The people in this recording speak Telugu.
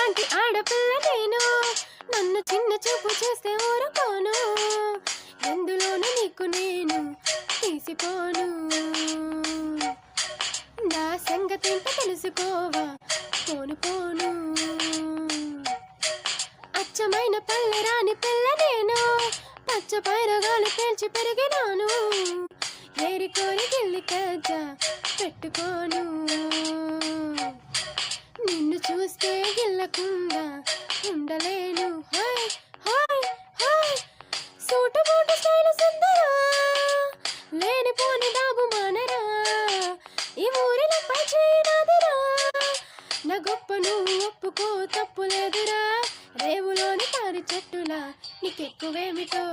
లాంటి ఆడపిల్ల నేను, నన్ను చిన్న చూపు చేస్తే ఊరుకోను, ఎందులోనూ నీకు నేను తీసిపోను. నా సంగతేంటో తెలుసుకోవా, పోను పోను. అచ్చమైన పల్లె రాని పిల్ల నేను, పచ్చ పైరగాలు పేల్చి పెరిగినాను, ఏరి కోరి గిల్లి కజ్జ పెట్టుకోను. నిన్ను చూస్తే గిల్లకుండా ఉండలేను. Hi hi hi, suit boot style సుందరా, లేనిపోని దాబు మానరా, ఈ ఊరిలో పై చేయనాదిరా, నా గొప్ప నువ్వు ఒప్పుకో తప్పులేదురా, రేవులోని తారి చెట్టులా నీకెక్కువేమిటో.